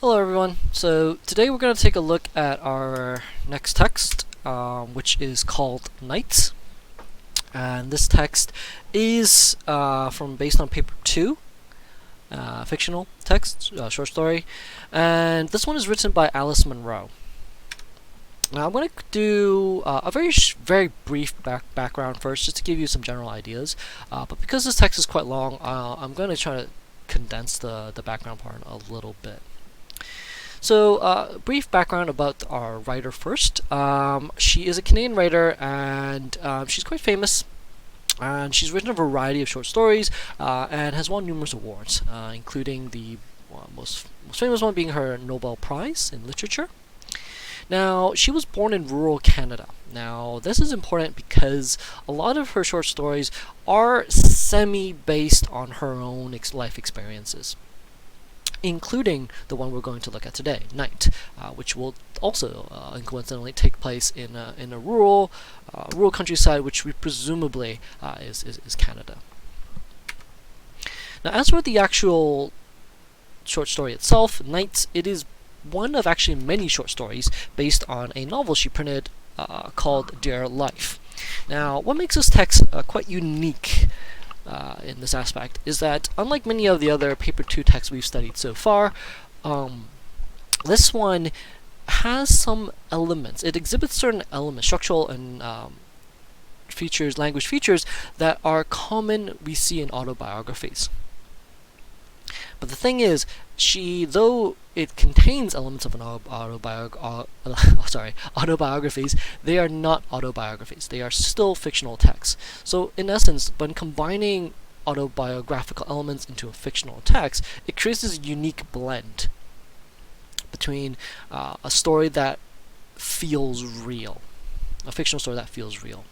Hello everyone. So today we're going to take a look at our next text, which is called Night. And this text is based on paper 2, fictional text, short story. And this one is written by Alice Munro. Now I'm going to do a very brief background first, just to give you some general ideas. But because this text is quite long, I'm going to try to condense the background part a little bit. So, brief background about our writer first. She is a Canadian writer, and she's quite famous. And she's written a variety of short stories and has won numerous awards, including the most famous one being her Nobel Prize in Literature. Now, she was born in rural Canada. Now, this is important because a lot of her short stories are semi-based on her own life experiences, including the one we're going to look at today, Night, which will also coincidentally take place in a rural countryside, which presumably is Canada. Now, as for the actual short story itself, Night, it is one of actually many short stories based on a novel she printed called Dear Life. Now, what makes this text quite unique in this aspect is that, unlike many of the other paper 2 texts we've studied so far, this one has some elements. It exhibits certain elements, structural and language features that are common we see in autobiographies. But the thing is, though it contains elements of an autobiographies, they are not autobiographies. They are still fictional texts. So, in essence, when combining autobiographical elements into a fictional text, it creates this unique blend between a story that feels real, a fictional story that feels real.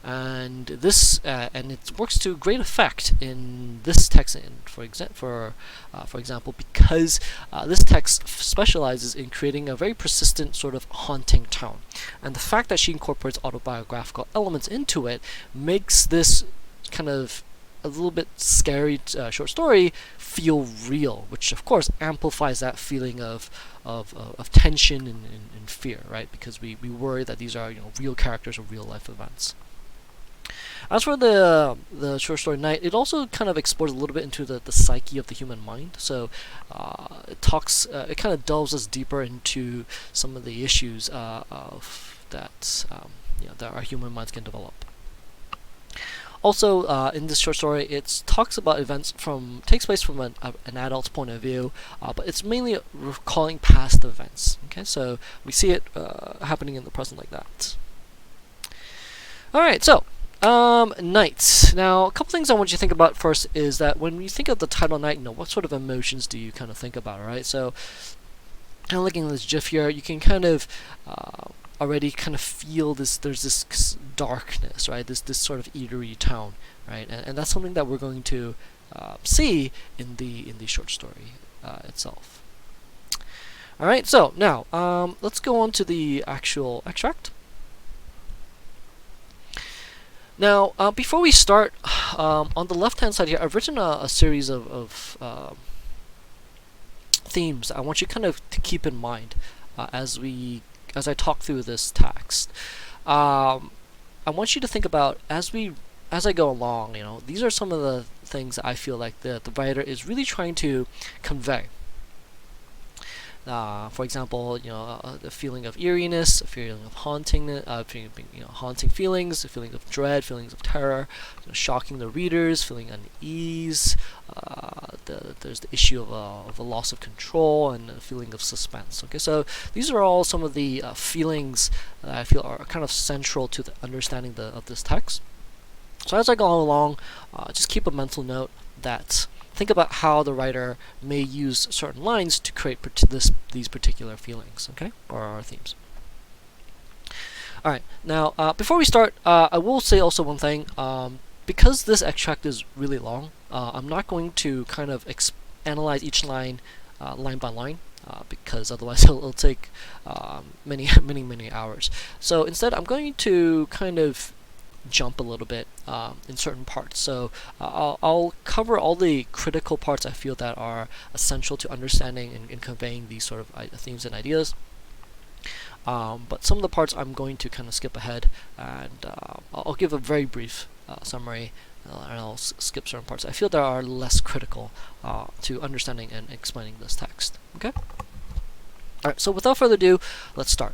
And this and it works to great effect in this text. For example, because this text specializes in creating a very persistent sort of haunting tone, and the fact that she incorporates autobiographical elements into it makes this kind of a little bit scary short story feel real, which of course amplifies that feeling of tension and fear, right? Because we worry that these are real characters or real life events. As for the short story Night, it also kind of explores a little bit into the psyche of the human mind. So it kind of delves us deeper into some of the issues that our human minds can develop. Also, in this short story, it talks about events takes place from an adult's point of view, but it's mainly recalling past events. Okay, so we see it happening in the present like that. All right, so. Night. Now, a couple things I want you to think about first is that when you think of the title Night, what sort of emotions do you kind of think about, right? So, kind of looking at this GIF here, you can kind of already kind of feel there's this darkness, right? This sort of eerie tone, right? And that's something that we're going to see in the short story itself. All right, so now let's go on to the actual extract. Now, before we start, on the left-hand side here, I've written a series of themes I want you kind of to keep in mind as I talk through this text. I want you to think about as I go along. These are some of the things I feel like the writer is really trying to convey. For example, the feeling of eeriness, a feeling of haunting feelings, a feeling of dread, feelings of terror, shocking the readers, feeling unease. There's the issue of a loss of control and a feeling of suspense. Okay, so these are all some of the feelings that I feel are kind of central to the understanding of this text. So as I go along, just keep a mental note that. Think about how the writer may use certain lines to create these particular feelings, okay, or themes. All right. Now, before we start, I will say also one thing. Because this extract is really long, I'm not going to kind of analyze each line line by line, because otherwise it'll take many hours. So instead, I'm going to kind of jump a little bit in certain parts. So I'll cover all the critical parts I feel that are essential to understanding and conveying these sort of themes and ideas. But some of the parts I'm going to kind of skip ahead, and I'll give a very brief summary, and I'll skip certain parts I feel that are less critical to understanding and explaining this text. Okay? Alright, so without further ado, let's start.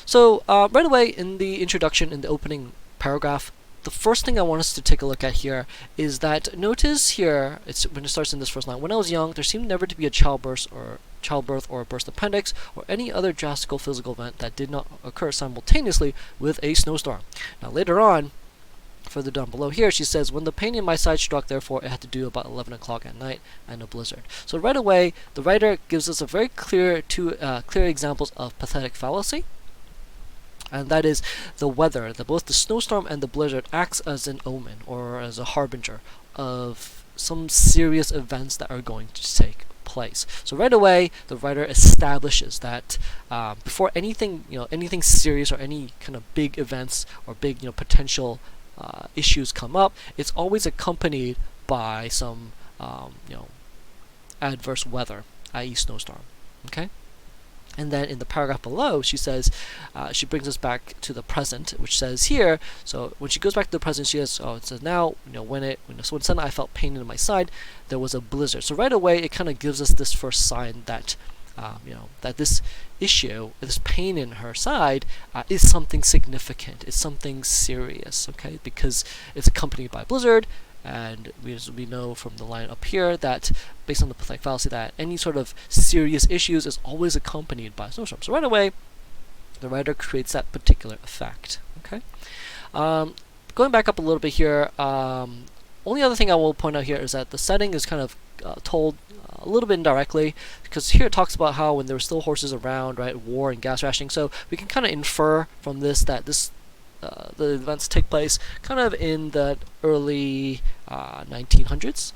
So right away in the introduction, in the opening paragraph, the first thing I want us to take a look at here is that notice here, when it starts in this first line, when I was young, there seemed never to be a childbirth or a burst appendix or any other drastic physical event that did not occur simultaneously with a snowstorm. Now later on, further down below here, she says, when the pain in my side struck, therefore it had to do about 11 o'clock at night and a blizzard. So right away, the writer gives us a very clear examples of pathetic fallacy. And that is the weather, both the snowstorm and the blizzard acts as an omen or as a harbinger of some serious events that are going to take place. So right away, the writer establishes that before anything, anything serious or any kind of big events or big, potential issues come up, it's always accompanied by some, adverse weather, i.e., snowstorm. Okay. And then in the paragraph below, she says, she brings us back to the present, which says here, so when she goes back to the present, she says, it says now, when suddenly I felt pain in my side, there was a blizzard. So right away, it kind of gives us this first sign that, that this issue, this pain in her side, is something significant. It's something serious, okay? Because it's accompanied by a blizzard. And we know from the line up here that, based on the pathetic fallacy, that any sort of serious issues is always accompanied by a snowstorm. So right away, the writer creates that particular effect. Okay. Going back up a little bit here, only other thing I will point out here is that the setting is kind of told a little bit indirectly, because here it talks about how when there were still horses around, right, war and gas rationing. So we can kind of infer from this that the events take place kind of in the early 1900s,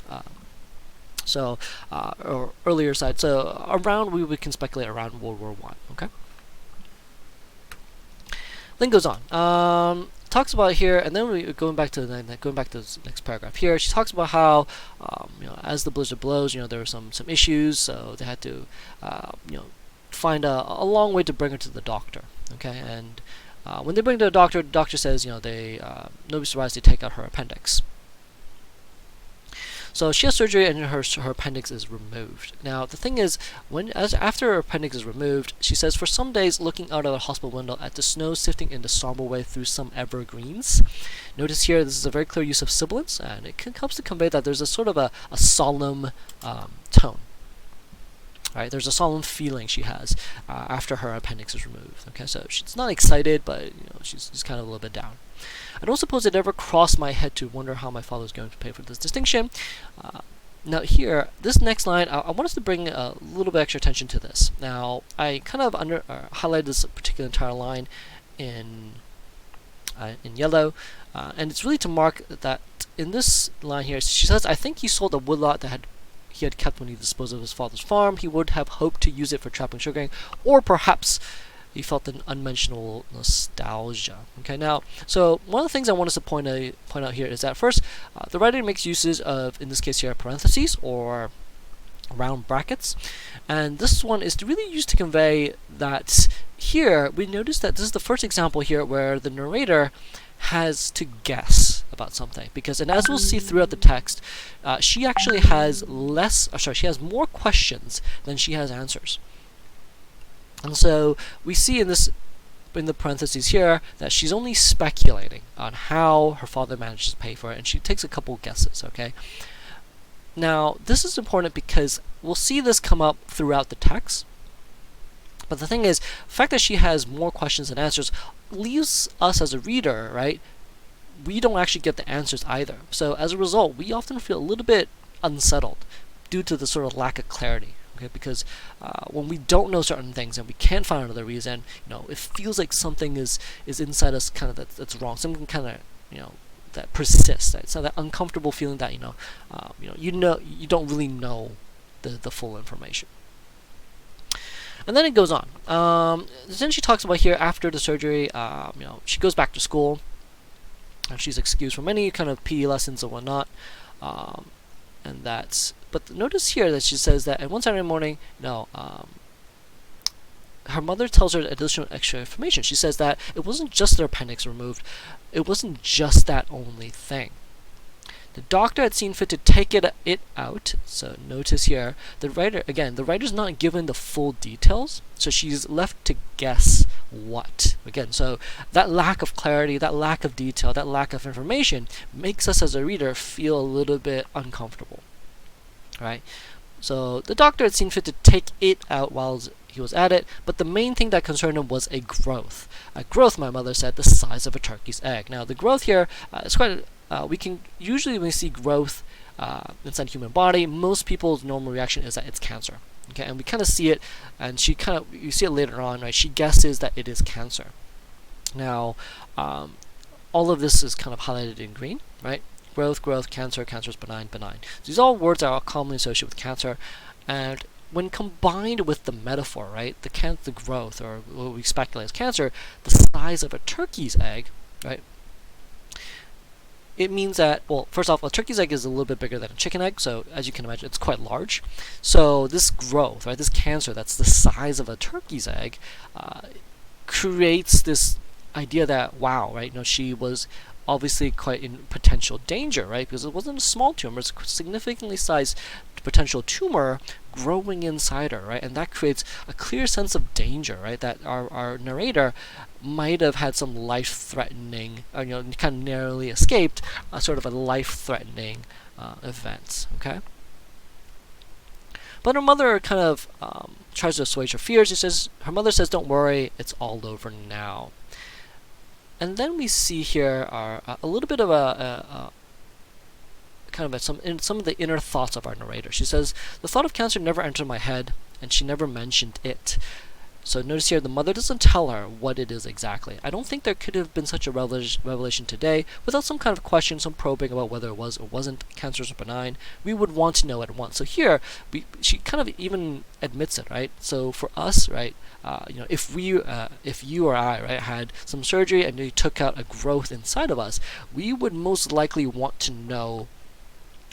or earlier side. So around, we can speculate around World War I. Okay. Then goes on. Talks about here, and then going back to this next paragraph here. She talks about how as the blizzard blows, there were some issues, so they had to find a long way to bring her to the doctor. Okay, and when they bring her to the doctor says, they no surprise they take out her appendix. So she has surgery and her appendix is removed. Now the thing is, after her appendix is removed, she says, for some days looking out of the hospital window at the snow sifting in the somber way through some evergreens. Notice here this is a very clear use of sibilance, and it helps to convey that there's a sort of a solemn tone. Right, there's a solemn feeling she has after her appendix is removed. Okay, so she's not excited, but she's kind of a little bit down. I don't suppose it ever crossed my head to wonder how my father was going to pay for this distinction. Now here, this next line, I want us to bring a little bit extra attention to this. Now, I kind of highlighted this particular entire line in yellow, and it's really to mark that in this line here, she says, I think he sold a woodlot that he had kept when he disposed of his father's farm. He would have hoped to use it for trapping sugaring, or perhaps he felt an unmentionable nostalgia. Okay, now, so one of the things I want us to point out here is that first, the writer makes uses of, in this case here, parentheses or round brackets, and this one is really used to convey that here we notice that this is the first example here where the narrator has to guess about something, because, and as we'll see throughout the text, she actually has she has more questions than she has answers. And so we see in the parentheses here that she's only speculating on how her father manages to pay for it, and she takes a couple guesses. Okay. Now this is important because we'll see this come up throughout the text. But the thing is, the fact that she has more questions than answers leaves us as a reader, right? We don't actually get the answers either. So as a result, we often feel a little bit unsettled due to the sort of lack of clarity. Okay, because when we don't know certain things and we can't find another reason, it feels like something is inside us kind of that's wrong. Something kind of that persists. Right? So that uncomfortable feeling that you don't really know the full information. And then it goes on. Then she talks about here after the surgery, she goes back to school. and she's excused from any kind of PE lessons and whatnot. And that's, but notice here that she says that at one Saturday morning, her mother tells her additional extra information. She says that it wasn't just their appendix removed, it wasn't just that only thing. The doctor had seen fit to take it out. So notice here, the writer's not given the full details, so she's left to guess what. Again, so that lack of clarity, that lack of detail, that lack of information makes us as a reader feel a little bit uncomfortable, right? So the doctor had seen fit to take it out while he was at it, but the main thing that concerned him was a growth. A growth, my mother said, the size of a turkey's egg. Now, the growth here is quite. We can usually, when we see growth inside the human body, most people's normal reaction is that it's cancer. Okay, and we kind of see it, and you see it later on, right? She guesses that it is cancer. Now, all of this is kind of highlighted in green, right? Growth, cancer, cancer is benign. So these are all words that are commonly associated with cancer, and when combined with the metaphor, right, the growth, or what we speculate as cancer, the size of a turkey's egg, right? It means that, well, first off, a turkey's egg is a little bit bigger than a chicken egg, so as you can imagine, it's quite large. So this growth, right, this cancer that's the size of a turkey's egg, creates this idea that, wow, right, she was obviously quite in potential danger, right, because it wasn't a small tumor, it's a significantly sized potential tumor growing inside her, right, and that creates a clear sense of danger, right, that our narrator might have had some life-threatening, kind of narrowly escaped sort of a life-threatening event, okay? But her mother kind of tries to assuage her fears. Her mother says, don't worry, it's all over now. And then we see here a little bit of some of the inner thoughts of our narrator. She says, the thought of cancer never entered my head, and she never mentioned it. So notice here, the mother doesn't tell her what it is exactly. I don't think there could have been such a revelation today without some kind of question, some probing about whether it was or wasn't cancerous or benign. We would want to know at once. So here, she kind of even admits it, right? So for us, right, if you or I, right, had some surgery and they took out a growth inside of us, we would most likely want to know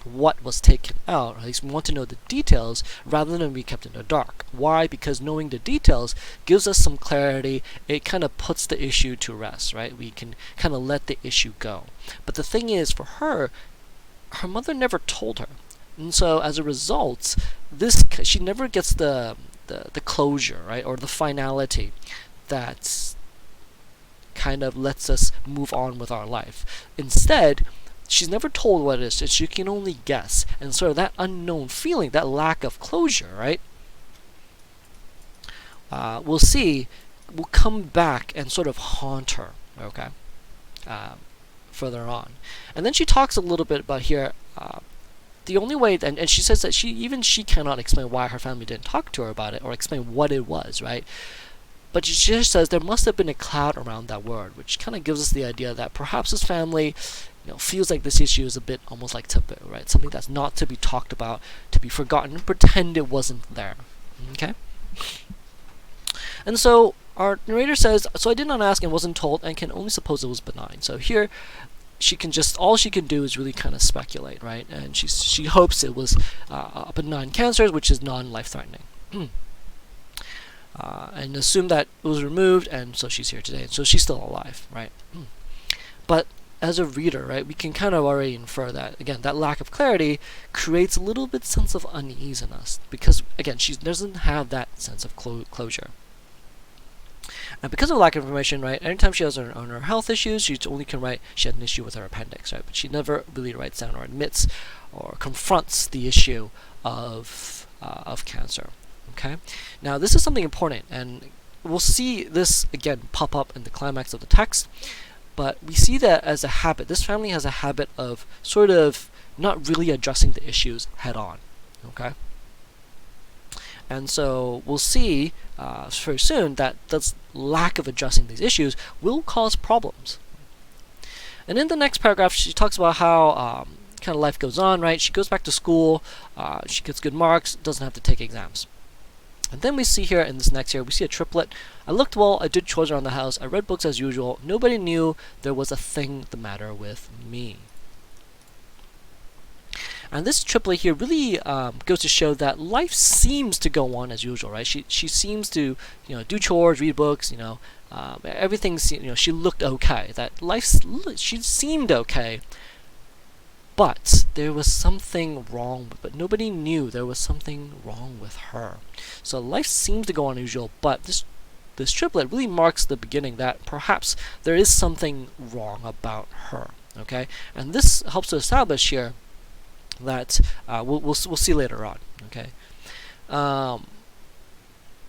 what was taken out, or at least we want to know the details rather than be kept in the dark. Why? Because knowing the details gives us some clarity. It kind of puts the issue to rest, right? We can kind of let the issue go. But the thing is, for her mother never told her, and so as a result, she never gets the closure, right, or the finality that kind of lets us move on with our life. Instead, she's never told what it is, and she can only guess. And sort of that unknown feeling, that lack of closure, right, we'll see, will come back and sort of haunt her, okay, further on. And then she talks a little bit about here, the only way, and she says that she cannot explain why her family didn't talk to her about it or explain what it was, right? But she just says there must have been a cloud around that word, which kind of gives us the idea that perhaps his family feels like this issue is a bit almost like taboo, right? Something that's not to be talked about, to be forgotten, and pretend it wasn't there. Okay? And so our narrator says, so I did not ask and wasn't told and can only suppose it was benign. So here all she can do is really kind of speculate, right? And she hopes it was a benign cancer, which is non-life-threatening. And assume that it was removed, and so she's here today, and so she's still alive, right? But as a reader, right, we can kind of already infer that, again, that lack of clarity creates a little bit sense of unease in us, because, again, she doesn't have that sense of closure. And because of lack of information, right, anytime she has her health issues, she only can write she had an issue with her appendix, right, but she never really writes down or admits or confronts the issue of cancer. Okay, now this is something important, and we'll see this again pop up in the climax of the text, but we see that as a habit. This family has a habit of sort of not really addressing the issues head on. Okay, and so we'll see very soon that this lack of addressing these issues will cause problems. And in the next paragraph, she talks about how kind of life goes on, right? She goes back to school, she gets good marks, doesn't have to take exams. And then we see here in this next year, we see a triplet. I looked well, I did chores around the house, I read books as usual. Nobody knew there was a thing the matter with me. And this triplet here really goes to show that life seems to go on as usual, right? She seems to, do chores, read books, everything's, she looked okay. That she seemed okay, but there was something wrong. But nobody knew there was something wrong with her. So life seems to go on as usual, but this triplet really marks the beginning that perhaps there is something wrong about her. Okay, and this helps to establish here that we'll see later on. Okay,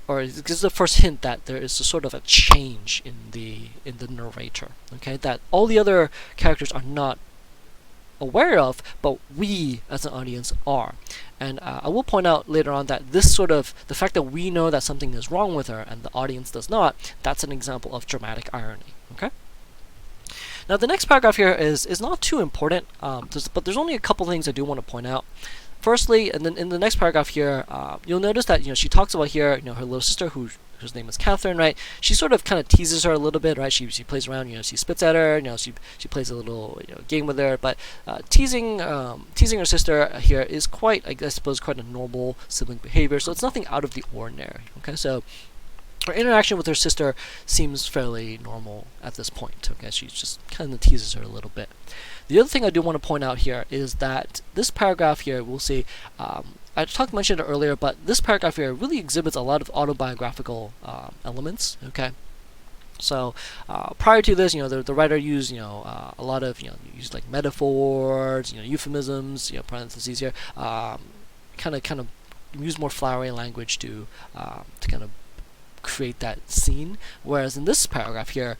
or this is the first hint that there is a sort of a change in the narrator. Okay, that all the other characters are not aware of, but we as an audience are. And I will point out later on that this sort of the fact that we know that something is wrong with her and the audience does not, that's an example of dramatic irony. Okay. Now the next paragraph here is not too important, but there's only a couple things I do want to point out. Firstly, and then in the next paragraph here, you'll notice that she talks about here, her little sister whose name is Catherine, right? She sort of kind of teases her a little bit, right? She plays around, she spits at her, she plays a little game with her, but teasing her sister here is quite, I suppose, quite a normal sibling behavior. So it's nothing out of the ordinary. Okay, so her interaction with her sister seems fairly normal at this point. Okay, she just kind of teases her a little bit. The other thing I do want to point out here is that this paragraph here, we'll see, I mentioned it earlier, but this paragraph here really exhibits a lot of autobiographical elements. Okay, so prior to this, the writer used a lot of used like metaphors, euphemisms, parentheses here, kind of use more flowery language to kind of create that scene. Whereas in this paragraph here,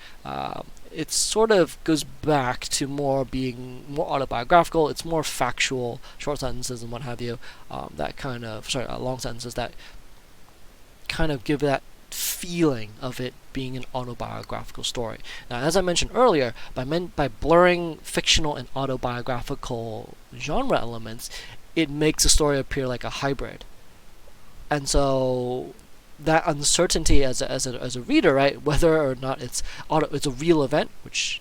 it sort of goes back to being more autobiographical. It's more factual, short sentences and what have you. Long sentences that kind of give that feeling of it being an autobiographical story. Now, as I mentioned earlier, by blurring fictional and autobiographical genre elements, it makes the story appear like a hybrid. And so that uncertainty as a reader, right, whether or not it's a real event, which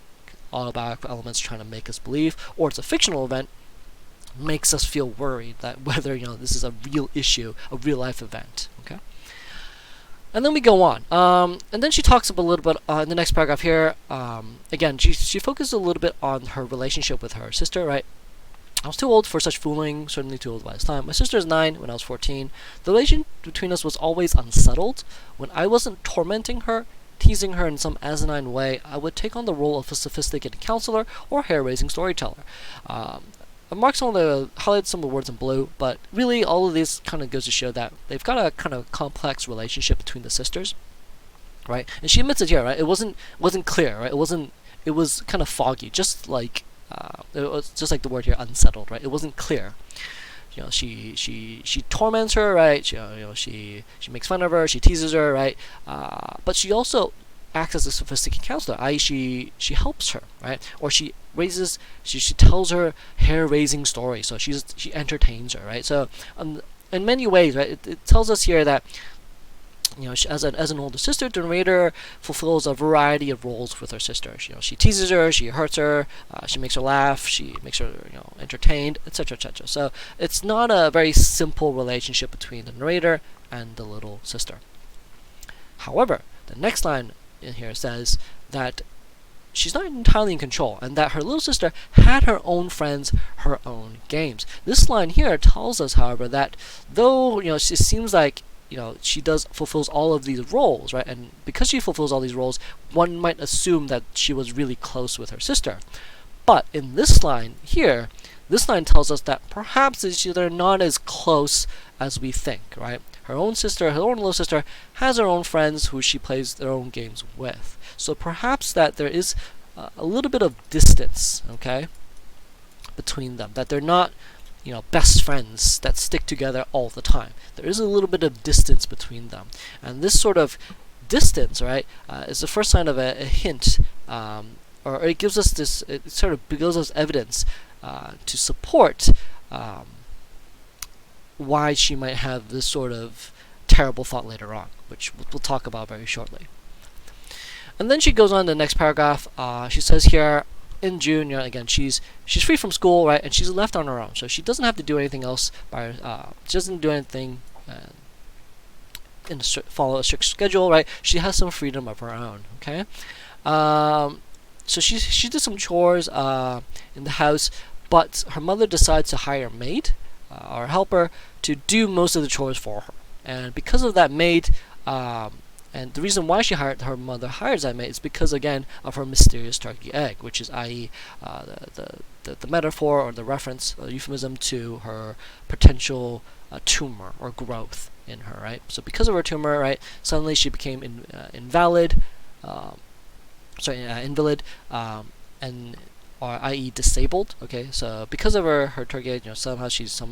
autobiographical elements trying to make us believe, or it's a fictional event, makes us feel worried that whether this is a real issue, a real life event. Okay, and then we go on, and then she talks about a little bit in the next paragraph here. Again, she focuses a little bit on her relationship with her sister, right? I was too old for such fooling, certainly too old by this time. My sister is 9 when I was 14. The relation between us was always unsettled. When I wasn't tormenting her, teasing her in some asinine way, I would take on the role of a sophisticated counselor or hair-raising storyteller. I marked highlighted some of the words in blue, but really all of this kind of goes to show that they've got a kind of complex relationship between the sisters, right? And she admits it here, right? It wasn't clear, right? It was kind of foggy, just like it was just like the word here, unsettled, right? It wasn't clear. She torments her, right? She makes fun of her, she teases her, right? But she also acts as a sophisticated counselor, i.e., she helps her, right? Or she tells her hair-raising stories, so she entertains her, right? So in many ways, right, it tells us here that as an older sister, the narrator fulfills a variety of roles with her sister. She teases her, she hurts her, she makes her laugh, she makes her entertained, etc., etc. So it's not a very simple relationship between the narrator and the little sister. However, the next line in here says that she's not entirely in control, and that her little sister had her own friends, her own games. This line here tells us, however, that though she seems like she fulfills all of these roles, right? And because she fulfills all these roles, one might assume that she was really close with her sister. But in this line here, this line tells us that perhaps they're not as close as we think, right? Her own little sister, has her own friends who she plays their own games with. So perhaps that there is a little bit of distance, okay, between them. That they're not best friends that stick together all the time. There is a little bit of distance between them. And this sort of distance, right, is the first sign of a hint, or it gives us this, it sort of gives us evidence to support why she might have this sort of terrible thought later on, which we'll talk about very shortly. And then she goes on to the next paragraph. She says here, in June, again, she's free from school, right, and she's left on her own, so she doesn't have to do anything else. She doesn't do anything follow a strict schedule, right? She has some freedom of her own. Okay, so she did some chores in the house, but her mother decides to hire a maid or a helper to do most of the chores for her, and because of that maid. And the reason why her mother hires that maid is because, again, of her mysterious turkey egg, which is, i.e., the metaphor or the reference, or euphemism to her potential tumor or growth in her, right? So because of her tumor, right, suddenly she became invalid, invalid, and or i.e. disabled. Okay, so because of her turkey egg, somehow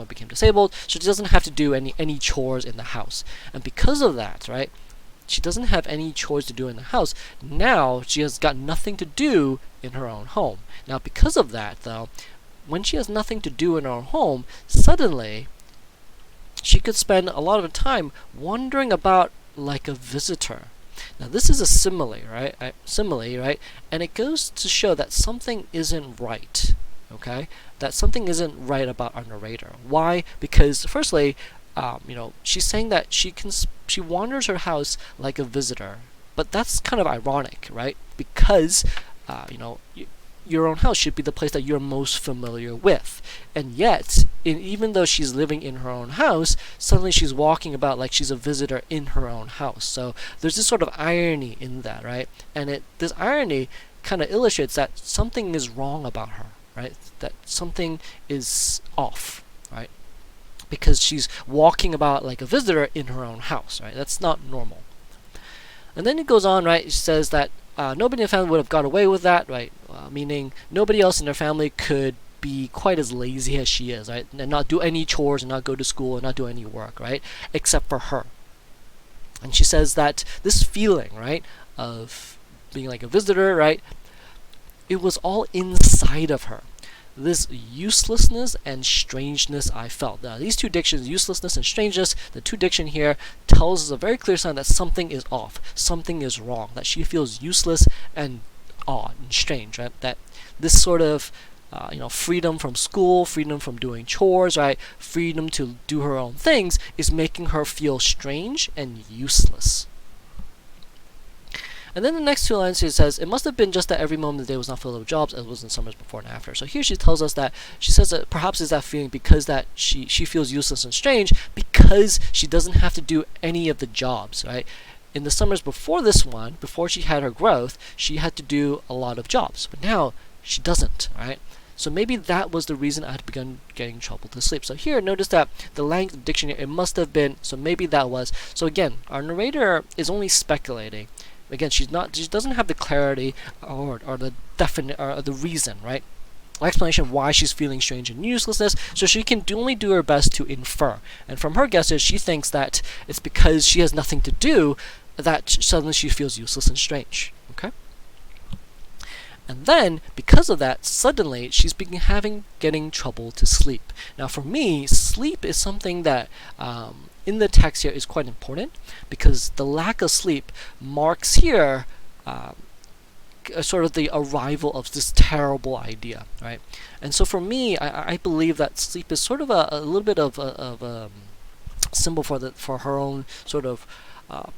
became disabled, so she doesn't have to do any chores in the house, and because of that, right. She doesn't have any chores to do in the house. Now she has got nothing to do in her own home. Now because of that, though, when she has nothing to do in her own home, suddenly she could spend a lot of time wandering about like a visitor. Now this is a simile, right? Right? And it goes to show that something isn't right. Okay? That something isn't right about our narrator. Why? Because firstly, she's saying that she wanders her house like a visitor, but that's kind of ironic, right? Because your own house should be the place that you're most familiar with, and yet, even though she's living in her own house, suddenly she's walking about like she's a visitor in her own house. So there's this sort of irony in that, right? And this irony kind of illustrates that something is wrong about her, right? That something is off, right? Because she's walking about like a visitor in her own house, right? That's not normal. And then it goes on, right? It says that nobody in the family would have got away with that, right? Meaning nobody else in their family could be quite as lazy as she is, right? And not do any chores and not go to school and not do any work, right? Except for her. And she says that this feeling, right, of being like a visitor, right? It was all inside of her. This uselessness and strangeness I felt. Now, these two dictions, uselessness and strangeness, the two diction here tells us a very clear sign that something is off, something is wrong, that she feels useless and odd and strange, right? That this sort of freedom from school, freedom from doing chores, right? Freedom to do her own things is making her feel strange and useless. And then the next two lines, she says, it must have been just that every moment of the day was not filled with jobs as it was in summers before and after. So here she tells us that, she says that perhaps it's that feeling because that she feels useless and strange because she doesn't have to do any of the jobs, right? In the summers before this one, before she had her growth, she had to do a lot of jobs. But now she doesn't, right? So maybe that was the reason I had begun getting trouble to sleep. So here, notice that the length of dictionary, it must have been, so maybe that was. So again, our narrator is only speculating. Again, she doesn't have the clarity or the definite or the reason, right? Explanation of why she's feeling strange and uselessness, so she can only do her best to infer. And from her guesses, she thinks that it's because she has nothing to do that suddenly she feels useless and strange. Okay? And then, because of that, suddenly she's getting trouble to sleep. Now, for me, sleep is something that in the text here is quite important because the lack of sleep marks here sort of the arrival of this terrible idea, right? And so for me, I believe that sleep is sort of a little bit of a symbol for her own sort of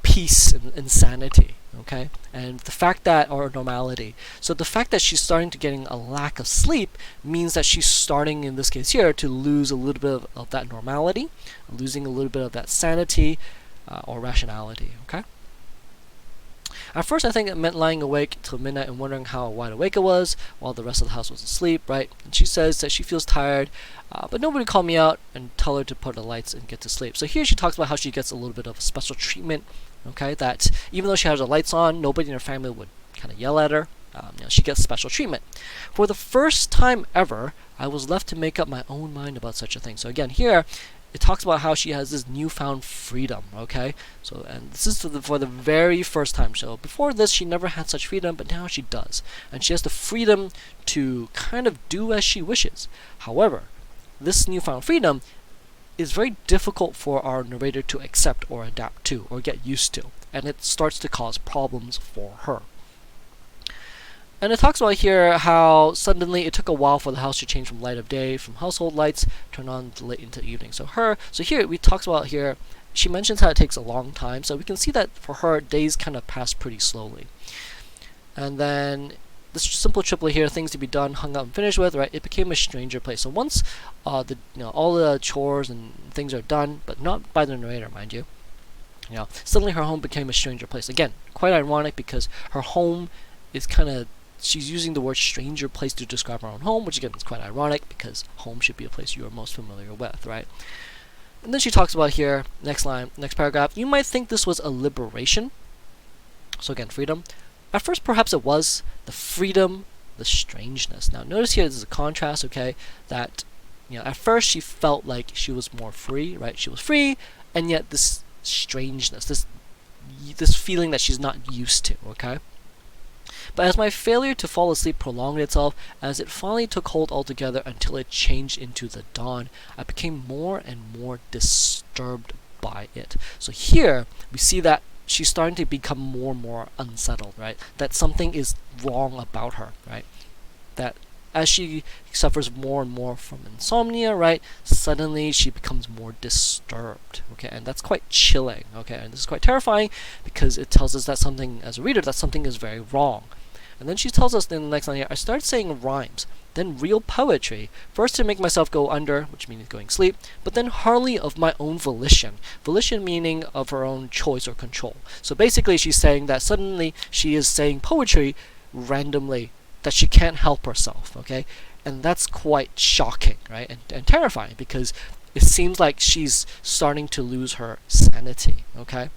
peace and sanity, okay? And the fact that, or normality. So the fact that she's starting to getting a lack of sleep means that she's starting, in this case here, to lose a little bit of that normality, losing a little bit of that sanity or rationality, okay? At first, I think it meant lying awake till midnight and wondering how wide awake I was while the rest of the house was asleep, right? And she says that she feels tired, but nobody called me out and tell her to put the lights and get to sleep. So here she talks about how she gets a little bit of a special treatment, okay? That even though she has the lights on, nobody in her family would kind of yell at her. She gets special treatment. For the first time ever, I was left to make up my own mind about such a thing. So again, here, it talks about how she has this newfound freedom, okay? So, and this is for the very first time. So before this, she never had such freedom, but now she does. And she has the freedom to kind of do as she wishes. However, this newfound freedom is very difficult for our narrator to accept or adapt to or get used to, and it starts to cause problems for her. And it talks about here how suddenly it took a while for the house to change from light of day, from household lights, turn on late into evening. So here we talks about here, she mentions how it takes a long time. So we can see that for her, days kind of pass pretty slowly. And then this simple triplet here, things to be done, hung up and finished with, right? It became a stranger place. So once all the chores and things are done, but not by the narrator, mind you. Suddenly her home became a stranger place. Again, quite ironic because her home is she's using the word stranger place to describe her own home, which again is quite ironic because home should be a place you are most familiar with, right? And then she talks about here, next paragraph, you might think this was a liberation. So again, freedom. At first, perhaps it was the freedom, the strangeness. Now, notice here there's a contrast, okay, that, at first she felt like she was more free, right? She was free, and yet this strangeness, this feeling that she's not used to, okay? But as my failure to fall asleep prolonged itself, as it finally took hold altogether until it changed into the dawn, I became more and more disturbed by it. So here, we see that she's starting to become more and more unsettled, right? That something is wrong about her, right? That as she suffers more and more from insomnia, right, suddenly she becomes more disturbed, okay? And that's quite chilling, okay? And this is quite terrifying because it tells us that something, as a reader, that something is very wrong. And then she tells us in the next line here, I started saying rhymes, then real poetry, first to make myself go under, which means going to sleep, but then hardly of my own volition. Volition meaning of her own choice or control. So basically she's saying that suddenly she is saying poetry randomly, that she can't help herself, okay? And that's quite shocking, right? And terrifying because it seems like she's starting to lose her sanity, okay?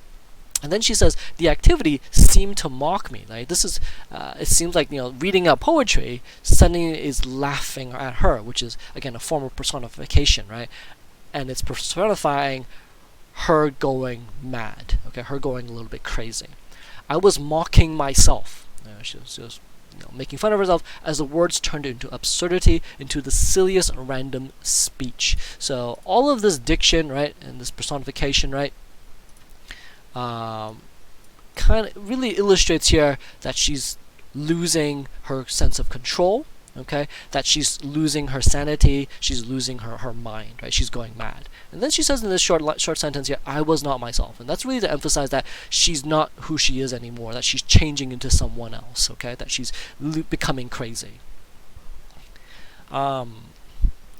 And then she says, the activity seemed to mock me. Right? This is, it seems like, reading out poetry suddenly is laughing at her, which is, again, a form of personification, right? And it's personifying her going mad, okay? Her going a little bit crazy. I was mocking myself. She was making fun of herself as the words turned into absurdity, into the silliest random speech. So all of this diction, right, and this personification, right, kind of really illustrates here that she's losing her sense of control, okay? That she's losing her sanity, she's losing her mind, right? She's going mad. And then she says in this short sentence here, I was not myself. And that's really to emphasize that she's not who she is anymore, that she's changing into someone else, okay? That she's becoming crazy.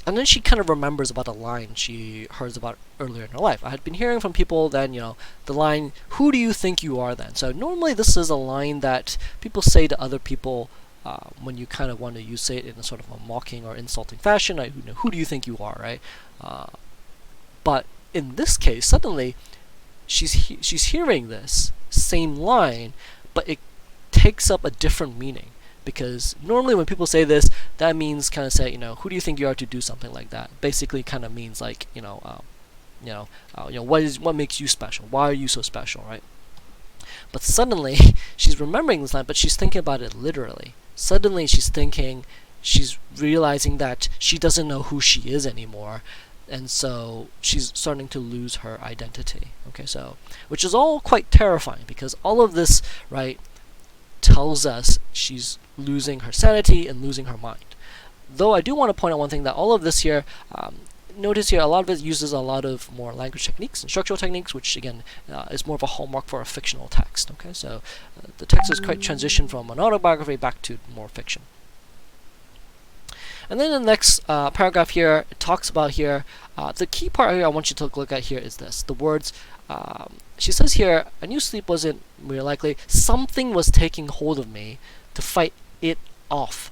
And then she kind of remembers about a line she heard about earlier in her life. I had been hearing from people then, the line, who do you think you are then? So normally this is a line that people say to other people when you kind of want to say it in a sort of a mocking or insulting fashion. Who do you think you are, right? But in this case, suddenly she's hearing this same line, but it takes up a different meaning. Because normally when people say this, that means kind of say, who do you think you are to do something like that? Basically, kind of means like, what makes you special? Why are you so special, right? But suddenly she's remembering this line, but she's thinking about it literally. Suddenly she's realizing that she doesn't know who she is anymore, and so she's starting to lose her identity. Okay, so which is all quite terrifying because all of this, right, tells us she's losing her sanity and losing her mind. Though I do want to point out one thing, that all of this here, notice here a lot of it uses a lot of more language techniques and structural techniques, which again is more of a hallmark for a fictional text. Okay, so the text is quite transitioned from an autobiography back to more fiction. And then in the next paragraph here, it talks about here, the key part here I want you to look at here is this, the words, she says here, I knew sleep wasn't more likely, something was taking hold of me to fight it off.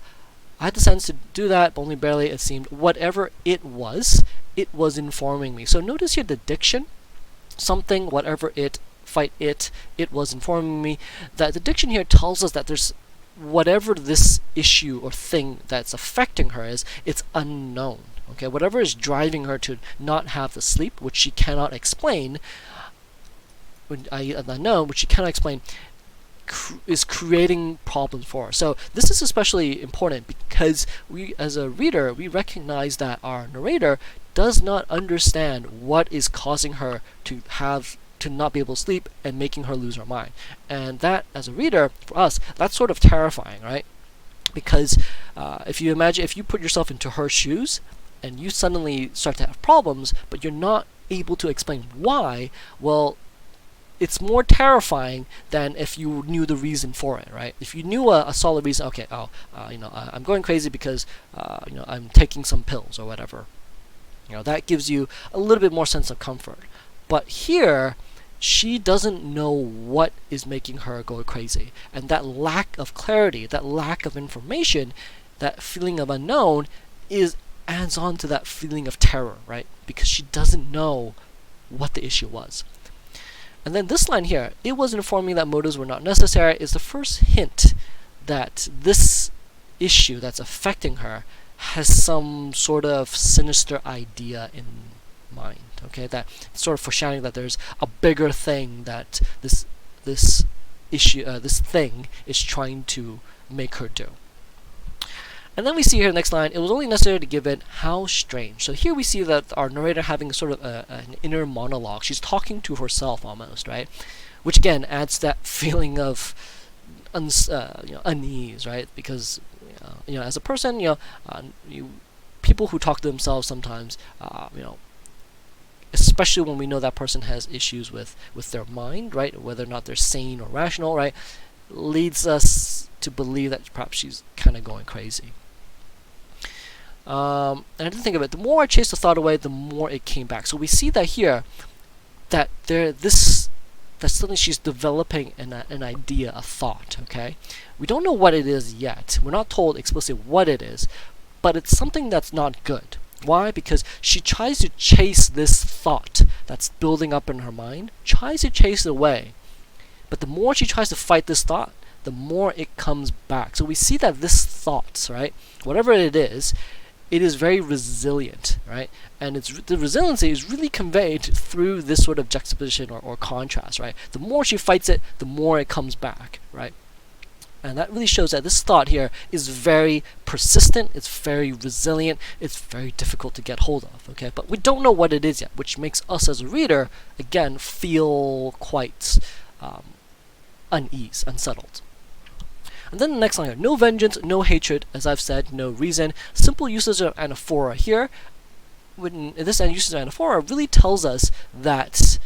I had the sense to do that, but only barely, it seemed. Whatever it was informing me. So notice here the diction, something, whatever it, fight it was informing me. That the diction here tells us that there's whatever this issue or thing that's affecting her is, it's unknown. Okay, whatever is driving her to not have the sleep, which she cannot explain, unknown, which she cannot explain, is creating problems for her. So this is especially important because we, as a reader, we recognize that our narrator does not understand what is causing her to not be able to sleep and making her lose her mind. And that, as a reader, for us, that's sort of terrifying, right? Because if you put yourself into her shoes and you suddenly start to have problems, but you're not able to explain why, well, it's more terrifying than if you knew the reason for it, right? If you knew a solid reason, okay, I'm going crazy because I'm taking some pills or whatever. That gives you a little bit more sense of comfort. But here, she doesn't know what is making her go crazy, and that lack of clarity, that lack of information, that feeling of unknown adds on to that feeling of terror, right? Because she doesn't know what the issue was. And then this line here, it was informing that motives were not necessary, is the first hint that this issue that's affecting her has some sort of sinister idea in mind. Okay, that sort of foreshadowing that there's a bigger thing that this issue, this thing is trying to make her do. And then we see here the next line, it was only necessary to give it how strange. So here we see that our narrator having sort of an inner monologue. She's talking to herself almost, right? Which again adds that feeling of unease, right? Because as a person, people who talk to themselves sometimes, especially when we know that person has issues with their mind, right? Whether or not they're sane or rational, right? Leads us to believe that perhaps she's kind of going crazy. And I didn't think of it. The more I chased the thought away, the more it came back. So we see that here, that suddenly she's developing an idea, a thought. Okay, we don't know what it is yet. We're not told explicitly what it is, but it's something that's not good. Why? Because she tries to chase this thought that's building up in her mind, tries to chase it away. But the more she tries to fight this thought, the more it comes back. So we see that this thought, right, whatever it is very resilient, right? And the resiliency is really conveyed through this sort of juxtaposition or contrast, right? The more she fights it, the more it comes back, right? And that really shows that this thought here is very persistent, it's very resilient, it's very difficult to get hold of, okay? But we don't know what it is yet, which makes us as a reader, again, feel quite unease, unsettled. And then the next line here, no vengeance, no hatred, as I've said, no reason. Simple usage of anaphora here. When this usage of anaphora really tells us that,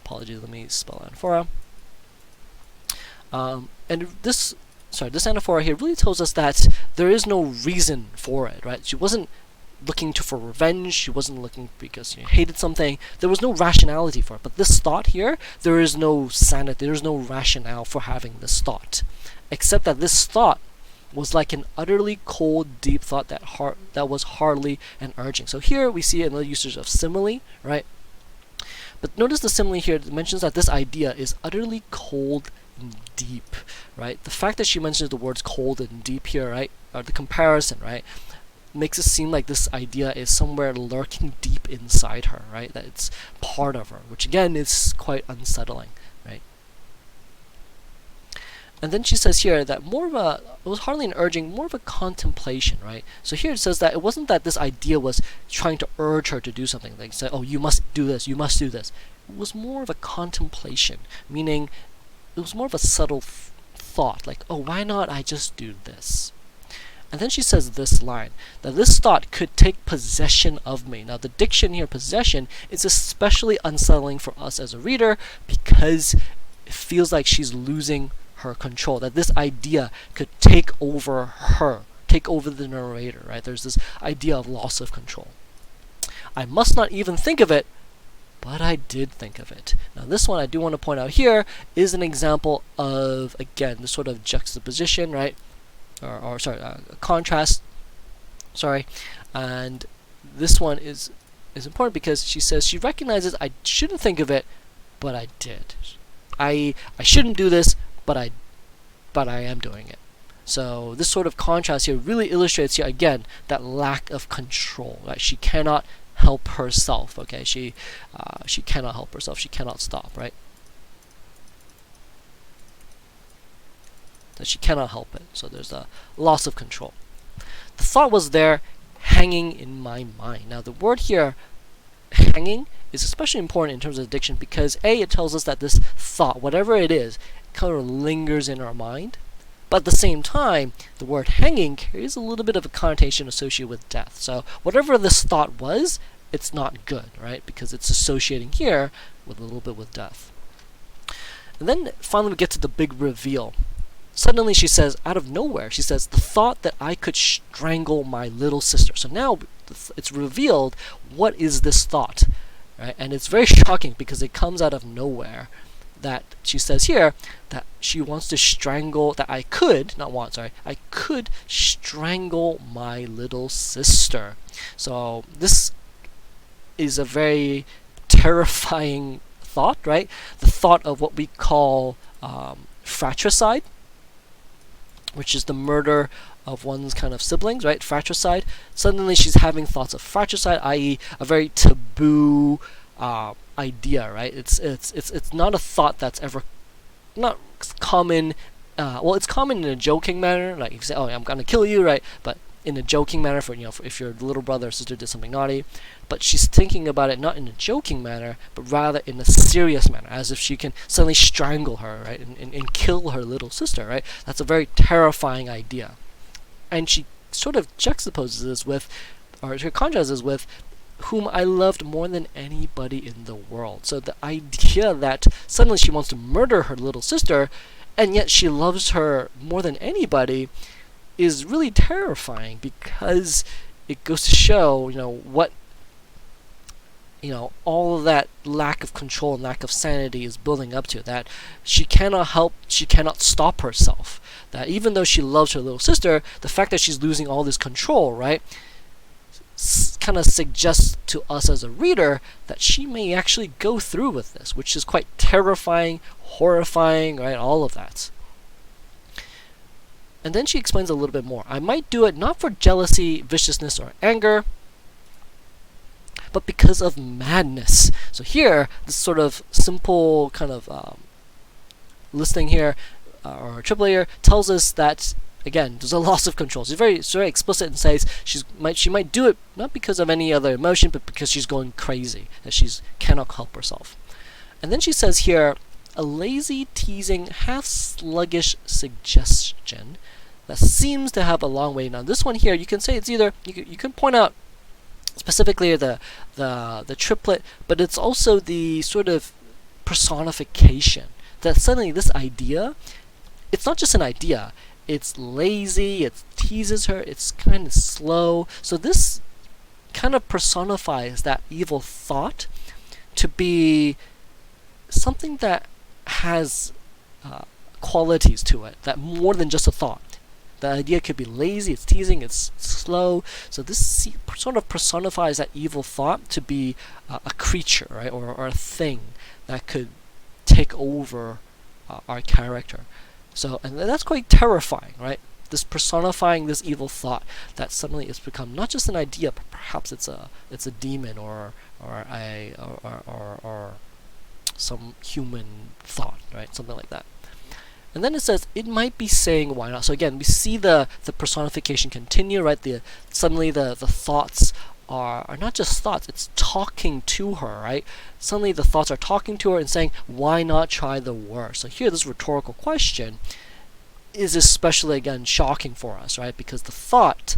apologies, let me spell anaphora. And this anaphora here really tells us that there is no reason for it, right? She wasn't looking for revenge, she wasn't looking because she hated something. There was no rationality for it. But this thought here, there is no sanity, there is no rationale for having this thought. Except that this thought was like an utterly cold, deep thought that was hardly an urging. So here we see another usage of simile, right? But notice the simile here mentions that this idea is utterly cold and deep, right? The fact that she mentions the words cold and deep here, right, or the comparison, right, makes it seem like this idea is somewhere lurking deep inside her, right? That it's part of her, which again is quite unsettling, right? And then she says here that it was hardly an urging, more of a contemplation, right? So here it says that it wasn't that this idea was trying to urge her to do something, like say, oh, you must do this, you must do this. It was more of a contemplation, meaning it was more of a subtle thought, like, oh, why not I just do this? And then she says this line, that this thought could take possession of me. Now the diction here, possession, is especially unsettling for us as a reader because it feels like she's losing her control, that this idea could take over her, take over the narrator, right? There's this idea of loss of control. I must not even think of it, but I did think of it. Now this one I do want to point out here is an example of, again, this sort of juxtaposition, right? Contrast, and this one is important because she says she recognizes I shouldn't think of it, but I did. I shouldn't do this, but I am doing it. So this sort of contrast here really illustrates here again that lack of control. Right? She cannot help herself. Okay, she cannot help herself. She cannot stop. Right? That she cannot help it. So there's a loss of control. The thought was there, hanging in my mind. Now the word here, hanging, is especially important in terms of addiction because A, it tells us that this thought, whatever it is, kind of lingers in our mind. But at the same time, the word hanging carries a little bit of a connotation associated with death. So whatever this thought was, it's not good, right? Because it's associating here with a little bit with death. And then finally we get to the big reveal. Suddenly she says, out of nowhere, she says, the thought that I could strangle my little sister. So now it's revealed what is this thought, right? And it's very shocking because it comes out of nowhere. That she says here that she wants to strangle, that I could strangle my little sister. So this is a very terrifying thought, right? The thought of what we call fratricide, which is the murder of one's kind of siblings, right? Fratricide. Suddenly she's having thoughts of fratricide, i.e. a very taboo idea, right? It's not a thought that's ever not common. Well, it's common in a joking manner, like you say, "Oh, I'm gonna kill you," right? But in a joking manner, for if your little brother or sister did something naughty, but she's thinking about it not in a joking manner, but rather in a serious manner, as if she can suddenly strangle her, right, and kill her little sister, right? That's a very terrifying idea, and she sort of juxtaposes this with, or she contrasts this with, whom I loved more than anybody in the world. So the idea that suddenly she wants to murder her little sister, and yet she loves her more than anybody, is really terrifying because it goes to show, what, all of that lack of control and lack of sanity is building up to. That she cannot stop herself. That even though she loves her little sister, the fact that she's losing all this control, right, kind of suggests to us as a reader that she may actually go through with this, which is quite terrifying, horrifying, right? All of that. And then she explains a little bit more. I might do it not for jealousy, viciousness, or anger, but because of madness. So here, this sort of simple kind of listing here, or triple here, tells us that, again, there's a loss of control. She's very explicit and says she might do it not because of any other emotion, but because she's going crazy, that she cannot help herself. And then she says here, a lazy, teasing, half-sluggish suggestion that seems to have a long way. Now this one here, you can say it's either, you can point out specifically the triplet, but it's also the sort of personification. That suddenly this idea, it's not just an idea, it's lazy, it teases her, it's kind of slow. So this kind of personifies that evil thought to be something that has qualities to it, that more than just a thought. The idea could be lazy, it's teasing, it's slow. So this sort of personifies that evil thought to be a creature, right, or a thing that could take over our character. So, and that's quite terrifying, right? This personifying this evil thought that suddenly it's become not just an idea, but perhaps it's a demon or some human thought, right? Something like that. And then it says it might be saying why not. So again, we see the personification continue, right? Suddenly the thoughts are not just thoughts, it's talking to her, right? Suddenly the thoughts are talking to her and saying, why not try the worst? So here, this rhetorical question is especially, again, shocking for us, right? Because the thought,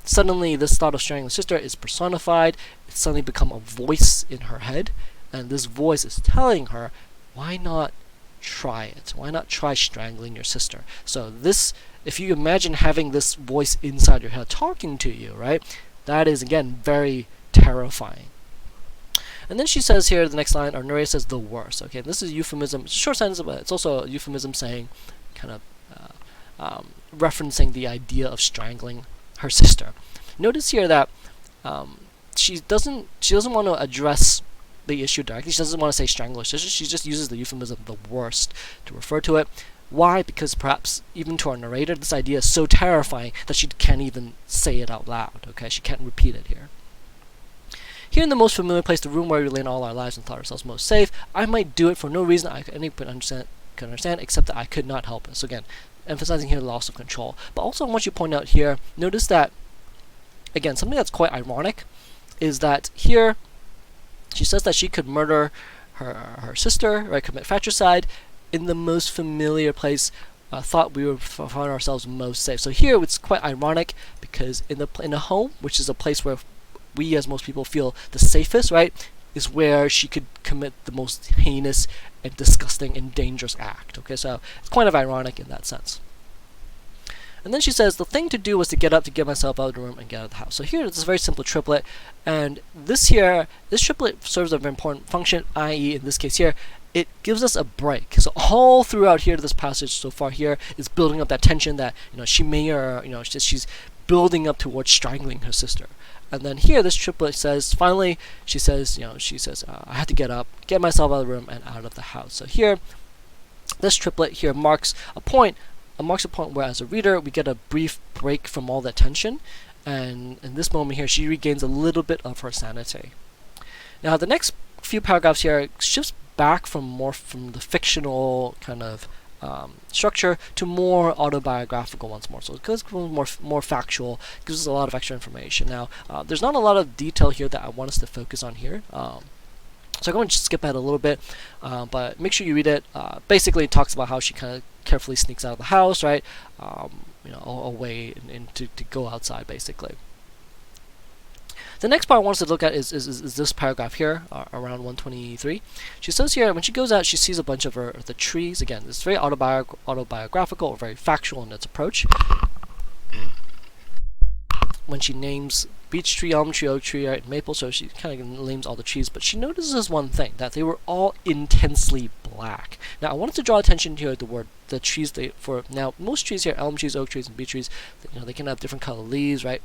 suddenly this thought of strangling the sister is personified, it's suddenly become a voice in her head, and this voice is telling her, why not try it? Why not try strangling your sister? So this, if you imagine having this voice inside your head talking to you, right? That is, again, very terrifying. And then she says here, the next line, our narrator says the worst. Okay, this is a euphemism. It's a short sentence, but it's also a euphemism saying, kind of referencing the idea of strangling her sister. Notice here that she doesn't want to address the issue directly. She doesn't want to say strangle her sister. She just uses the euphemism the worst to refer to it. Why? Because perhaps even to our narrator, this idea is so terrifying that she can't even say it out loud. Okay, she can't repeat it here. Here in the most familiar place, the room where we lay in all our lives and thought ourselves most safe, I might do it for no reason anyone could understand except that I could not help it. So again, emphasizing here the loss of control. But also I want you to point out here, notice that again, something that's quite ironic is that here she says that she could murder her sister, right, commit fratricide in the most familiar place thought we would find ourselves most safe. So here it's quite ironic because in a home, which is a place where we as most people feel the safest, right, is where she could commit the most heinous and disgusting and dangerous act. Okay, so it's kind of ironic in that sense. And then she says, the thing to do was to get up to get myself out of the room and get out of the house. So here it's a very simple triplet, and this triplet serves a very important function, i.e. in this case here, it gives us a break. So all throughout here, this passage so far here is building up that tension that, she may or, she's building up towards strangling her sister. And then here, this triplet says, finally, she says, I have to get up, get myself out of the room and out of the house. So here, this triplet here marks a point where as a reader, we get a brief break from all that tension. And in this moment here, she regains a little bit of her sanity. Now, the next few paragraphs here shifts back from the fictional kind of structure to more autobiographical once more. So it goes more factual, gives us a lot of extra information. Now, there's not a lot of detail here that I want us to focus on here. So I'm going to skip ahead a little bit, but make sure you read it. Basically, it talks about how she kind of carefully sneaks out of the house, right? Away and to go outside, basically. The next part I want us to look at is this paragraph here, around 123. She says here, when she goes out, she sees a bunch of the trees. Again, it's very autobiographical, or very factual in its approach. When she names beech tree, elm tree, oak tree, right, maple, so she kind of names all the trees, but she notices one thing, that they were all intensely black. Now, I wanted to draw attention here to the trees. Now, most trees here, elm trees, oak trees, and beech trees, they can have different color leaves, right?